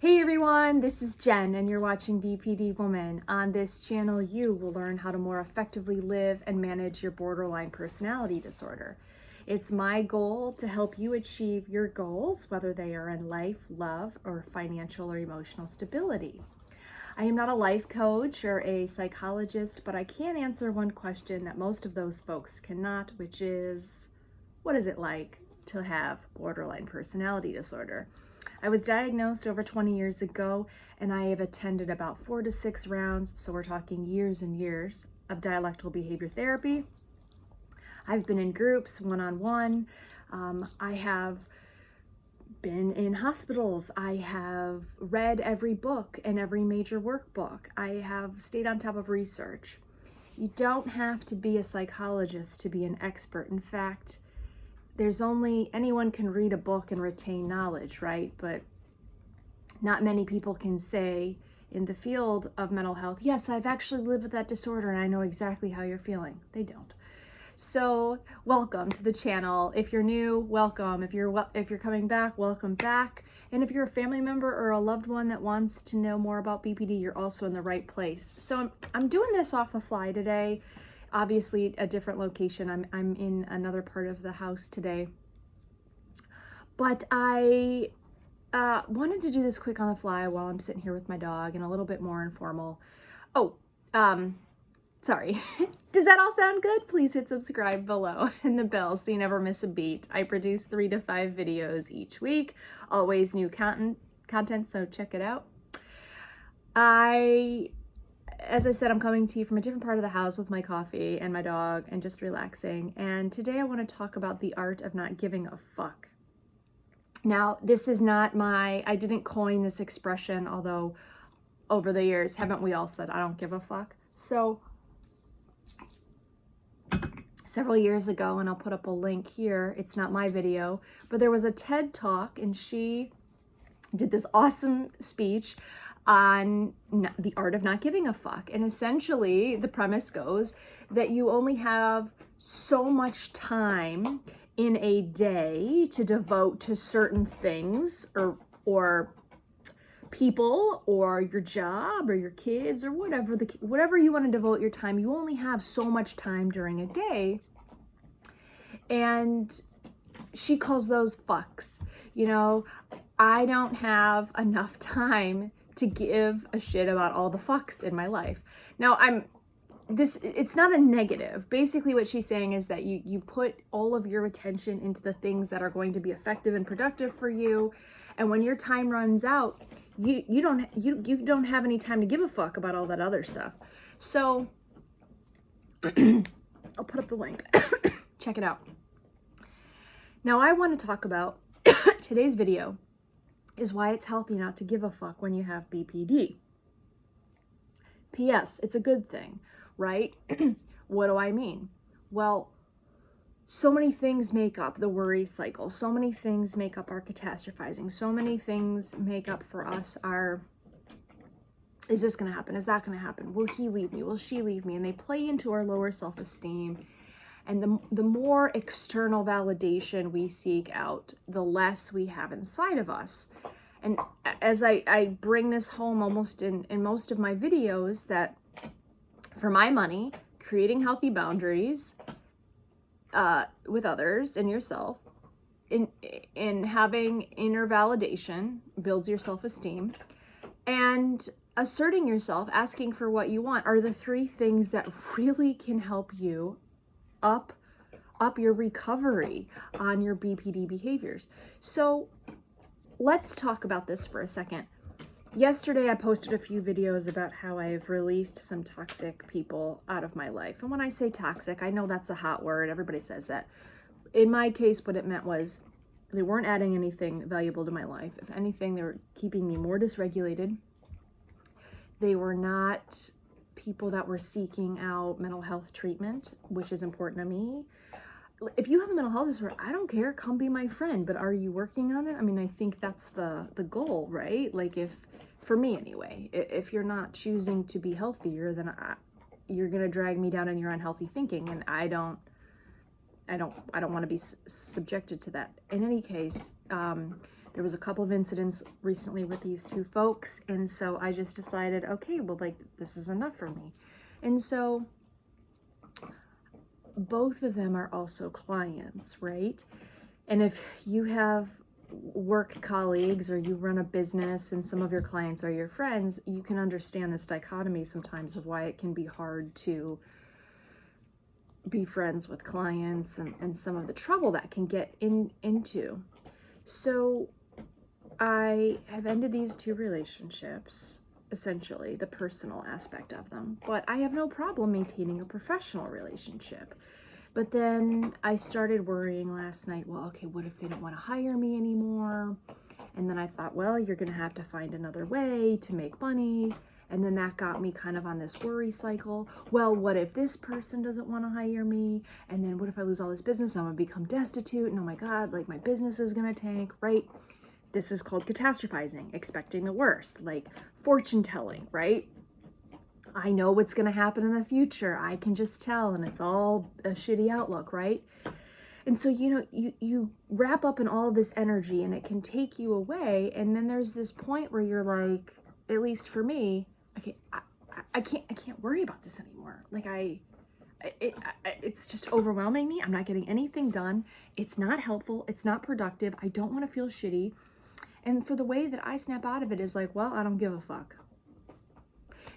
Hey everyone, this is Jen and you're watching BPD Woman. On this channel, you will learn how to more effectively live and manage your borderline personality disorder. It's my goal to help you achieve your goals, whether they are in life, love, or financial or emotional stability. I am not a life coach or a psychologist, but I can answer one question that most of those folks cannot, which is, what is it like to have borderline personality disorder? I was diagnosed over 20 years ago, and I have attended about 4 to 6 rounds, so we're talking years and years of dialectical behavior therapy. I've been in groups, one-on-one. I have been in hospitals. I have read every book and every major workbook. I have stayed on top of research. You don't have to be a psychologist to be an expert. In fact, anyone can read a book and retain knowledge, right? But not many people can say in the field of mental health, yes, I've actually lived with that disorder and I know exactly how you're feeling. They don't. So welcome to the channel. If you're new, welcome. If you're coming back, welcome back. And if you're a family member or a loved one that wants to know more about BPD, you're also in the right place. So I'm doing this off the fly today. Obviously a different location. I'm in another part of the house today. But I wanted to do this quick on the fly while I'm sitting here with my dog and a little bit more informal. Sorry. Does that all sound good? Please hit subscribe below and the bell so you never miss a beat. I produce 3 to 5 videos each week, always new content, so check it out. As I said, I'm coming to you from a different part of the house with my coffee and my dog and just relaxing. And today I want to talk about the art of not giving a fuck. Now, this is not I didn't coin this expression, although over the years, haven't we all said, I don't give a fuck? So several years ago, and I'll put up a link here, it's not my video, but there was a TED Talk and she did this awesome speech on the art of not giving a fuck. And essentially the premise goes that you only have so much time in a day to devote to certain things or people or your job or your kids or whatever you want to devote your time. You only have so much time during a day. And she calls those fucks. You know, I don't have enough time to give a shit about all the fucks in my life. Now, it's not a negative. Basically what she's saying is that you put all of your attention into the things that are going to be effective and productive for you. And when your time runs out, you don't have any time to give a fuck about all that other stuff. So I'll put up the link. Check it out. Now I want to talk about today's video is why it's healthy not to give a fuck when you have BPD. P.S. It's a good thing, right? What do I mean? Well, so many things make up the worry cycle. So many things make up our catastrophizing. So many things make up for us our, is this going to happen? Is that going to happen? Will he leave me? Will she leave me? And they play into our lower self-esteem. And the more external validation we seek out, the less we have inside of us. And as I bring this home almost in most of my videos, that for my money, creating healthy boundaries with others and yourself, in having inner validation builds your self-esteem, and asserting yourself, asking for what you want, are the 3 things that really can help you up your recovery on your BPD behaviors. So let's talk about this for a second. Yesterday, I posted a few videos about how I've released some toxic people out of my life. And when I say toxic, I know that's a hot word. Everybody says that. In my case, what it meant was they weren't adding anything valuable to my life. If anything, they were keeping me more dysregulated. They were not people that were seeking out mental health treatment, which is important to me. If you have a mental health disorder, I don't care, come be my friend, but are you working on it? I mean, I think that's the goal, right? Like for me anyway, if you're not choosing to be healthier, then you're going to drag me down in your unhealthy thinking. And I don't want to be subjected to that. In any case, There was a couple of incidents recently with these two folks, and so I just decided, okay, well, like, this is enough for me. And so both of them are also clients, right? And if you have work colleagues or you run a business and some of your clients are your friends, you can understand this dichotomy sometimes of why it can be hard to be friends with clients and some of the trouble that can get into. So I have ended these two relationships, essentially the personal aspect of them, but I have no problem maintaining a professional relationship. But then I started worrying last night, well, okay, what if they don't want to hire me anymore? And then I thought, well, you're going to have to find another way to make money. And then that got me kind of on this worry cycle. Well, what if this person doesn't want to hire me? And then what if I lose all this business? I'm going to become destitute. And oh my God, like my business is going to tank, right? This is called catastrophizing, expecting the worst, like fortune telling, right? I know what's going to happen in the future. I can just tell, and it's all a shitty outlook, right? And so, you wrap up in all this energy and it can take you away. And then there's this point where you're like, at least for me, okay, I can't worry about this anymore. Like it's just overwhelming me. I'm not getting anything done. It's not helpful. It's not productive. I don't want to feel shitty. And for the way that I snap out of it is like, well, I don't give a fuck.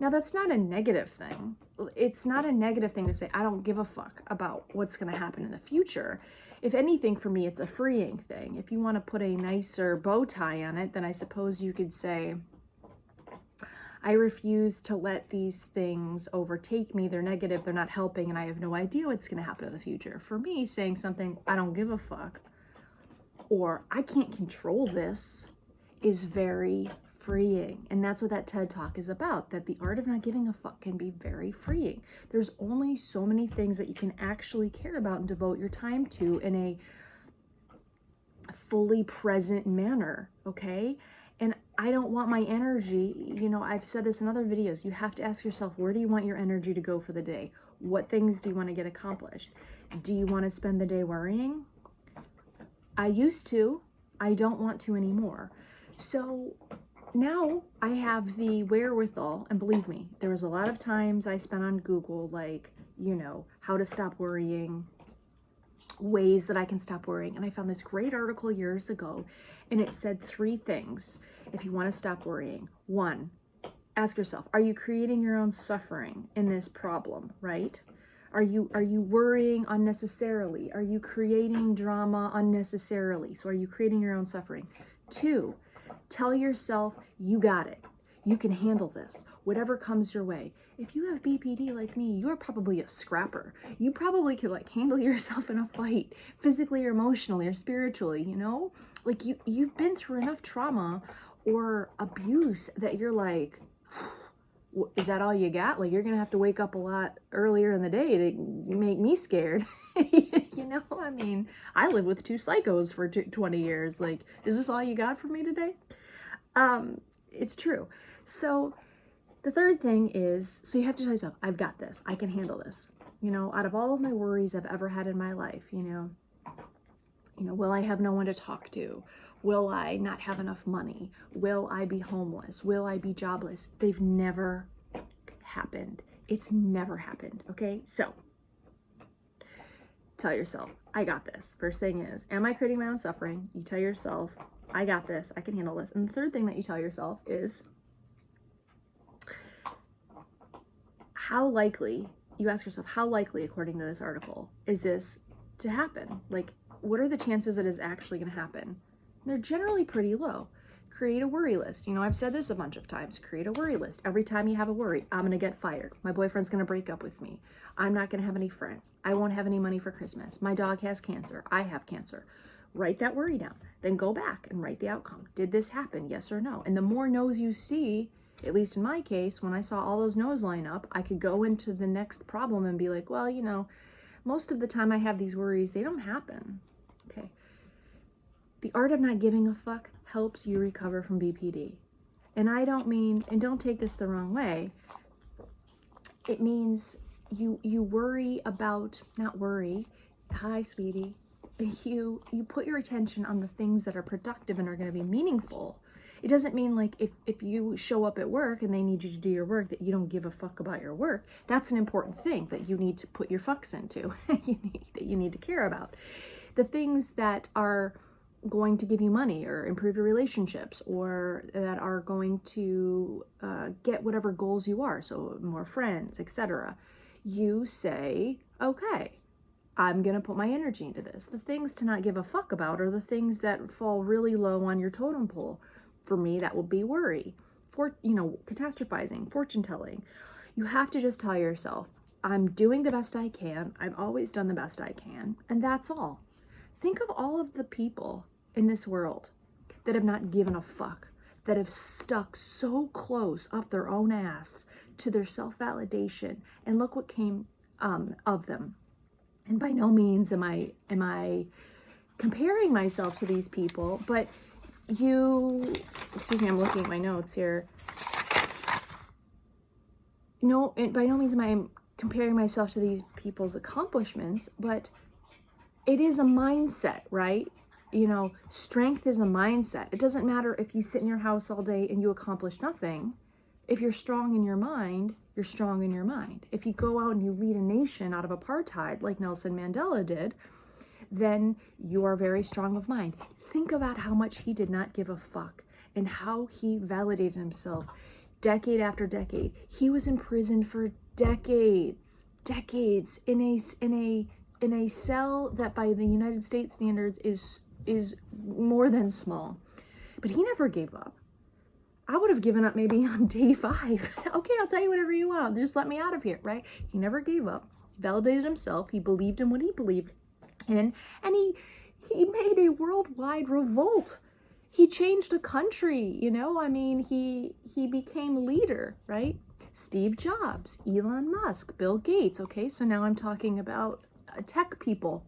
Now, that's not a negative thing. It's not a negative thing to say, I don't give a fuck about what's going to happen in the future. If anything, for me, it's a freeing thing. If you want to put a nicer bow tie on it, then I suppose you could say, I refuse to let these things overtake me. They're negative, they're not helping, and I have no idea what's going to happen in the future. For me, saying something, I don't give a fuck, or I can't control this, is very freeing. And that's what that TED Talk is about, that the art of not giving a fuck can be very freeing. There's only so many things that you can actually care about and devote your time to in a fully present manner, okay? And I don't want my energy, I've said this in other videos, you have to ask yourself, where do you want your energy to go for the day? What things do you want to get accomplished? Do you want to spend the day worrying? I used to. I don't want to anymore. So now I have the wherewithal, and believe me, there was a lot of times I spent on Google, like, how to stop worrying, ways that I can stop worrying. And I found this great article years ago, and it said 3 things if you want to stop worrying. 1, ask yourself, are you creating your own suffering in this problem, right? Are you worrying unnecessarily? Are you creating drama unnecessarily? So are you creating your own suffering? 2, tell yourself you got it. You can handle this, whatever comes your way. If you have BPD like me, you're probably a scrapper. You probably could handle yourself in a fight, physically or emotionally or spiritually, Like you've been through enough trauma or abuse that you're like, is that all you got? Like, you're going to have to wake up a lot earlier in the day to make me scared. I mean, I lived with 2 psychos for 20 years. Like, is this all you got for me today? It's true. So the third thing is, so you have to tell yourself, I've got this. I can handle this. Out of all of my worries I've ever had in my life, will I have no one to talk to? Will I not have enough money? Will I be homeless? Will I be jobless? They've never happened. It's never happened, okay? So, tell yourself, I got this. First thing is, am I creating my own suffering? You tell yourself, I got this. I can handle this. And the third thing that you tell yourself is, you ask yourself, how likely, according to this article, is this to happen? Like, what are the chances that it's actually going to happen? They're generally pretty low. Create a worry list. I've said this a bunch of times. Create a worry list. Every time you have a worry, I'm going to get fired. My boyfriend's going to break up with me. I'm not going to have any friends. I won't have any money for Christmas. My dog has cancer. I have cancer. Write that worry down. Then go back and write the outcome. Did this happen? Yes or no? And the more no's you see, at least in my case, when I saw all those no's line up, I could go into the next problem and be like, well, most of the time I have these worries, they don't happen. Okay. The art of not giving a fuck helps you recover from BPD. And I don't mean, and don't take this the wrong way, it means you worry about, not worry, hi sweetie, you put your attention on the things that are productive and are going to be meaningful. It doesn't mean like if you show up at work and they need you to do your work that you don't give a fuck about your work. That's an important thing that you need to put your fucks into, that you need to care about. The things that are going to give you money or improve your relationships or that are going to get whatever goals you are, so more friends, etc. You say, okay, I'm going to put my energy into this. The things to not give a fuck about are the things that fall really low on your totem pole. For me, that will be worry, catastrophizing, fortune telling. You have to just tell yourself, I'm doing the best I can. I've always done the best I can. And that's all. Think of all of the people in this world that have not given a fuck, that have stuck so close up their own ass to their self-validation. And look what came of them. And by no means am I comparing myself to these people, but excuse me, I'm looking at my notes here. No, by no means am I comparing myself to these people's accomplishments, but it is a mindset, right? Strength is a mindset. It doesn't matter if you sit in your house all day and you accomplish nothing. If you're strong in your mind, you're strong in your mind. If you go out and you lead a nation out of apartheid, like Nelson Mandela did, then you are very strong of mind. Think about how much he did not give a fuck and how he validated himself decade after decade. He was imprisoned for decades in a cell that by the United States standards is more than small. But he never gave up. I would have given up maybe on day 5. Okay, I'll tell you whatever you want. Just let me out of here, right? He never gave up. Validated himself. He believed in what he believed in. And he made a worldwide revolt. He changed a country, he became leader, right? Steve Jobs, Elon Musk, Bill Gates. Okay, so now I'm talking about tech people.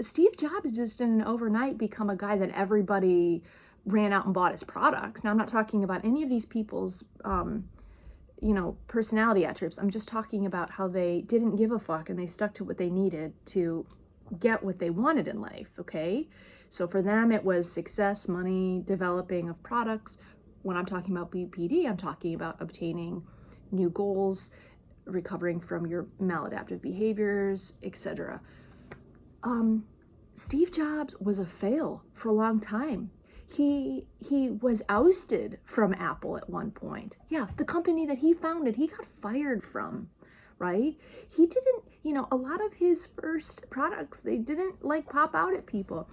Steve Jobs just didn't overnight become a guy that everybody ran out and bought his products. Now, I'm not talking about any of these people's, personality attributes. I'm just talking about how they didn't give a fuck and they stuck to what they needed to get what they wanted in life, okay? So for them, it was success, money, developing of products. When I'm talking about BPD, I'm talking about obtaining new goals, recovering from your maladaptive behaviors, etc. Steve Jobs was a fail for a long time. He was ousted from Apple at one point. Yeah, the company that he founded, he got fired from, right? He didn't, a lot of his first products, they didn't pop out at people.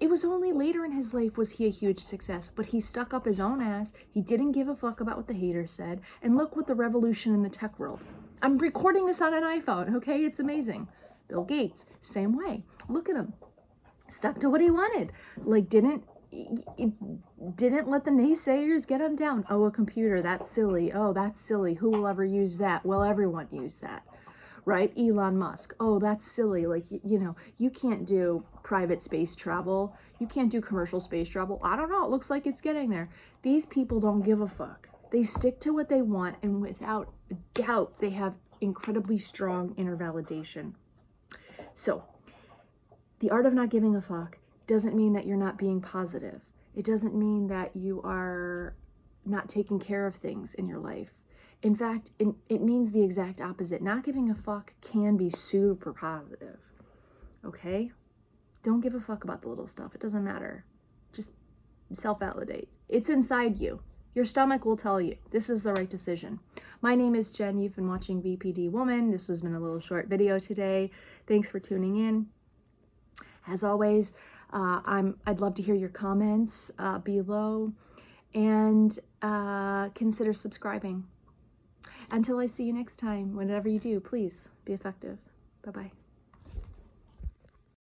It was only later in his life was he a huge success, but he stuck up his own ass. He didn't give a fuck about what the haters said. And look what the revolution in the tech world. I'm recording this on an iPhone, okay? It's amazing. Bill Gates, same way. Look at him. Stuck to what he wanted. Didn't let the naysayers get him down. Oh, a computer, that's silly. Oh, that's silly. Who will ever use that? Well, everyone used that, right? Elon Musk. Oh, that's silly. You can't do private space travel. You can't do commercial space travel. I don't know. It looks like it's getting there. These people don't give a fuck. They stick to what they want, and without doubt, they have incredibly strong inner validation. So, the art of not giving a fuck doesn't mean that you're not being positive. It doesn't mean that you are not taking care of things in your life. In fact, it means the exact opposite. Not giving a fuck can be super positive, okay? Don't give a fuck about the little stuff. It doesn't matter. Just self-validate. It's inside you. Your stomach will tell you this is the right decision. My name is Jen. You've been watching BPD Woman. This has been a little short video today. Thanks for tuning in. As always, I'd love to hear your comments below, and consider subscribing. Until I see you next time, whatever you do, please be effective. Bye-bye.